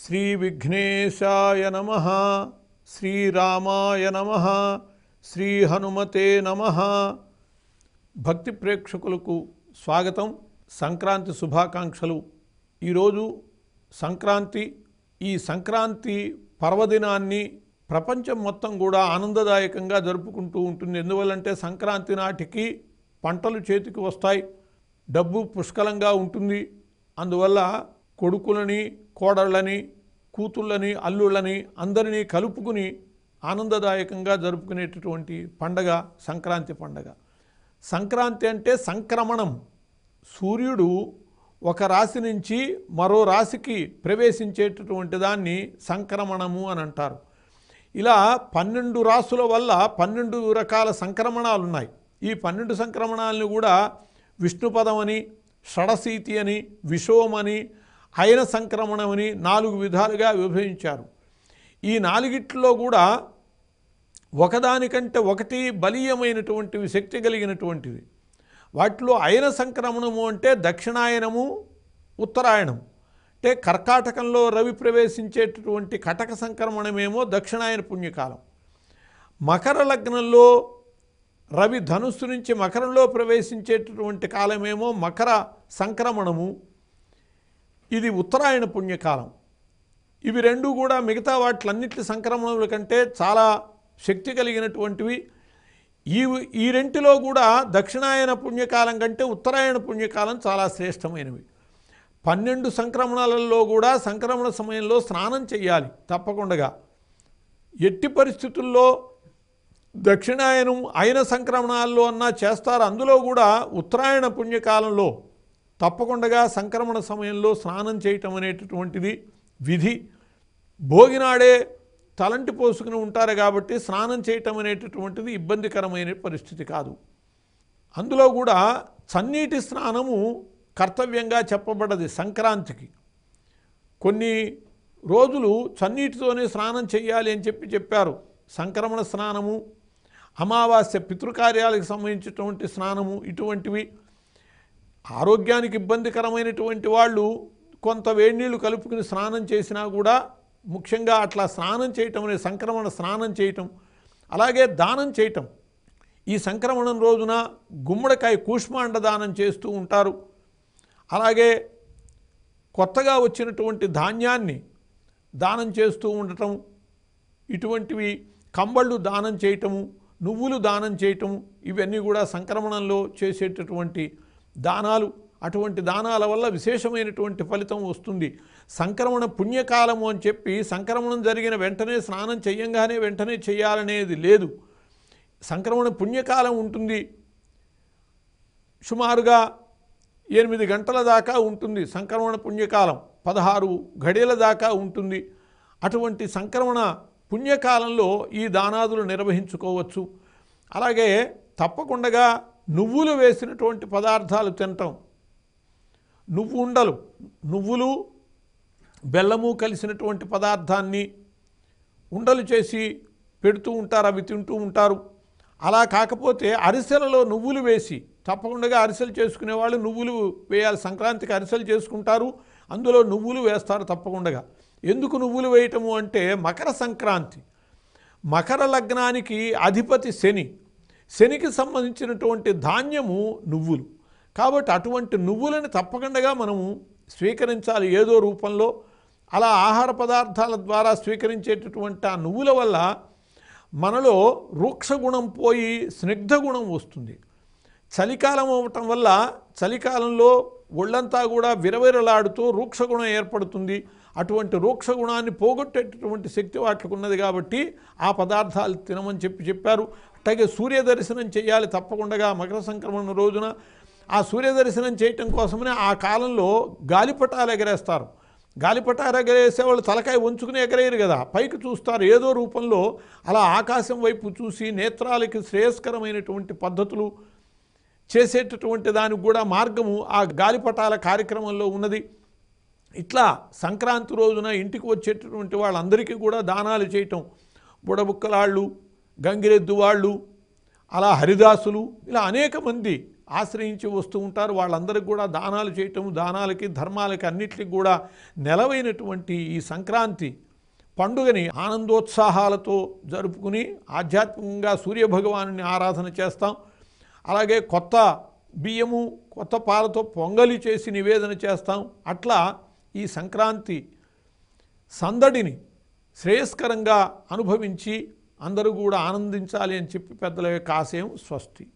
శ్రీ విఘ్నేశాయ నమః, శ్రీరామాయ నమః, శ్రీ హనుమతే నమః. భక్తి ప్రేక్షకులకు స్వాగతం. సంక్రాంతి శుభాకాంక్షలు. ఈరోజు సంక్రాంతి. ఈ సంక్రాంతి పర్వదినాన్ని ప్రపంచం మొత్తం కూడా ఆనందదాయకంగా జరుపుకుంటూ ఉంటుంది. ఎందువల్లంటే సంక్రాంతి నాటికి పంటలు చేతికి వస్తాయి, డబ్బు పుష్కలంగా ఉంటుంది. అందువల్ల కొడుకులని, కోడళ్ళని, కూతుళ్ళని, అల్లుళ్ళని అందరినీ కలుపుకుని ఆనందదాయకంగా జరుపుకునేటటువంటి పండగ సంక్రాంతి పండగ. సంక్రాంతి అంటే సంక్రమణం. సూర్యుడు ఒక రాశి నుంచి మరో రాశికి ప్రవేశించేటటువంటి దాన్ని సంక్రమణము అని అంటారు. ఇలా 12 రాసుల వల్ల 12 రకాల సంక్రమణాలు ఉన్నాయి. ఈ 12 సంక్రమణాలను కూడా విష్ణుపదం అని, షడశీతి అని, విషోమని, అయిన సంక్రమణమని 4 విధాలుగా విభజించారు. ఈ 4గిట్లో కూడా ఒకదానికంటే ఒకటి బలీయమైనటువంటివి, శక్తి కలిగినటువంటివి. వాటిలో అయిన సంక్రమణము అంటే దక్షిణాయనము, ఉత్తరాయణం. అంటే కర్కాటకంలో రవి ప్రవేశించేటటువంటి కటక సంక్రమణమేమో దక్షిణాయన పుణ్యకాలం. మకర లగ్నంలో రవి ధనుస్సు నుంచి మకరంలో ప్రవేశించేటటువంటి కాలమేమో మకర సంక్రమణము. ఇది ఉత్తరాయణ పుణ్యకాలం. ఇవి రెండు కూడా మిగతా వాటిలన్నిటి సంక్రమణముల కంటే చాలా శక్తి కలిగినటువంటివి. ఈ రెంటిలో కూడా దక్షిణాయన పుణ్యకాలం కంటే ఉత్తరాయణ పుణ్యకాలం చాలా శ్రేష్టమైనవి. 12 సంక్రమణాలలో కూడా సంక్రమణ సమయంలో స్నానం చేయాలి తప్పకుండా. ఎట్టి పరిస్థితుల్లో దక్షిణాయనం అయిన సంక్రమణాల్లో అన్నా చేస్తారు. అందులో కూడా ఉత్తరాయణ పుణ్యకాలంలో తప్పకుండా సంక్రమణ సమయంలో స్నానం చేయటం అనేటటువంటిది విధి. భోగినాడే తలంటి పోసుకుని ఉంటారు కాబట్టి స్నానం చేయటం అనేటటువంటిది ఇబ్బందికరమైన పరిస్థితి కాదు. అందులో కూడా చన్నీటి స్నానము కర్తవ్యంగా చెప్పబడ్డది సంక్రాంతికి. కొన్ని రోజులు చన్నీటితోనే స్నానం చేయాలి అని చెప్పారు. సంక్రమణ స్నానము, అమావాస్య పితృకార్యాలకు సంబంధించినటువంటి స్నానము, ఇటువంటివి. ఆరోగ్యానికి ఇబ్బందికరమైనటువంటి వాళ్ళు కొంత వేడినీళ్ళు కలుపుకుని స్నానం చేసినా కూడా, ముఖ్యంగా అట్లా స్నానం చేయటం అనే సంక్రమణ స్నానం చేయటం, అలాగే దానం చేయటం. ఈ సంక్రమణం రోజున గుమ్మడికాయ కూష్మాండ దానం చేస్తూ ఉంటారు. అలాగే కొత్తగా వచ్చినటువంటి ధాన్యాన్ని దానం చేస్తూ ఉండటం, ఇటువంటివి. కంబళ్ళు దానం చేయటము, నువ్వులు దానం చేయటము, ఇవన్నీ కూడా సంక్రమణంలో చేసేటటువంటి దానాలు. అటువంటి దానాల వల్ల విశేషమైనటువంటి ఫలితం వస్తుంది. సంక్రమణ పుణ్యకాలము అని చెప్పి సంక్రమణం జరిగిన వెంటనే స్నానం చేయంగానే వెంటనే చేయాలనేది లేదు. సంక్రమణ పుణ్యకాలం ఉంటుంది. సుమారుగా 8 గంటల దాకా ఉంటుంది సంక్రమణ పుణ్యకాలం. 16 ఘడియల దాకా ఉంటుంది. అటువంటి సంక్రమణ పుణ్యకాలంలో ఈ దానాదులు నిర్వహించుకోవచ్చు. అలాగే తప్పకుండా నువ్వులు వేసినటువంటి పదార్థాలు తినటం. నువ్వు ఉండలు, నువ్వులు బెల్లము కలిసినటువంటి పదార్థాన్ని ఉండలు చేసి పెడుతూ ఉంటారు, అవి తింటూ ఉంటారు. అలా కాకపోతే అరిసెలలో నువ్వులు వేసి తప్పకుండా అరిసెలు చేసుకునేవాళ్ళు నువ్వులు వేయాలి. సంక్రాంతికి అరిసెలు చేసుకుంటారు, అందులో నువ్వులు వేస్తారు తప్పకుండా. ఎందుకు నువ్వులు వేయటము అంటే మకర సంక్రాంతి. మకర లగ్నానికి అధిపతి శని. శనికి సంబంధించినటువంటి ధాన్యము నువ్వులు. కాబట్టి అటువంటి నువ్వులని తప్పకుండా మనము స్వీకరించాలి ఏదో రూపంలో. అలా ఆహార పదార్థాల ద్వారా స్వీకరించేటటువంటి ఆ నువ్వుల వల్ల మనలో రూక్షగుణం పోయి స్నిగ్ధ గుణం వస్తుంది. చలికాలం అవ్వటం వల్ల చలికాలంలో ఒళ్ళంతా కూడా విరవిరలాడుతూ రూక్షగుణం ఏర్పడుతుంది. అటువంటి రూక్షగుణాన్ని పోగొట్టేటటువంటి శక్తి వాటికి ఉన్నది కాబట్టి ఆ పదార్థాలు తినమని చెప్పారు. అట్లాగే సూర్య దర్శనం చేయాలి తప్పకుండా మకర సంక్రమణ రోజున. ఆ సూర్య దర్శనం చేయటం కోసమనే ఆ కాలంలో గాలిపటాలు ఎగరేస్తారు. గాలిపటాలు ఎగరేసే వాళ్ళు తలకాయ వంచుకుని ఎగరేయరు కదా, పైకి చూస్తారు ఏదో రూపంలో. అలా ఆకాశం వైపు చూసి నేత్రాలకి శ్రేయస్కరమైనటువంటి పద్ధతులు చేసేటటువంటి దానికి కూడా మార్గము ఆ గాలిపటాల కార్యక్రమంలో ఉన్నది. ఇట్లా సంక్రాంతి రోజున ఇంటికి వచ్చేటటువంటి వాళ్ళందరికీ కూడా దానాలు చేయటం. బుడబుక్కలాళ్ళు, గంగిరెద్దు వాళ్ళు, అలా హరిదాసులు, ఇలా అనేక మంది ఆశ్రయించి వస్తూ ఉంటారు. వాళ్ళందరికీ కూడా దానాలు చేయటం, దానాలకి ధర్మాలకి అన్నిటికీ కూడా నెలవైనటువంటి ఈ సంక్రాంతి పండుగని ఆనందోత్సాహాలతో జరుపుకుని ఆధ్యాత్మికంగా సూర్యభగవాను ఆరాధన చేస్తాం. అలాగే కొత్త బియ్యము కొత్త పాలతో పొంగలి చేసి నివేదన చేస్తాం. అట్లా ఈ సంక్రాంతి సందడిని శ్రేయస్కరంగా అనుభవించి అందరూ కూడా ఆనందించాలి అని చెప్పి పెద్దల యొక్క ఆశయం. స్వస్తి.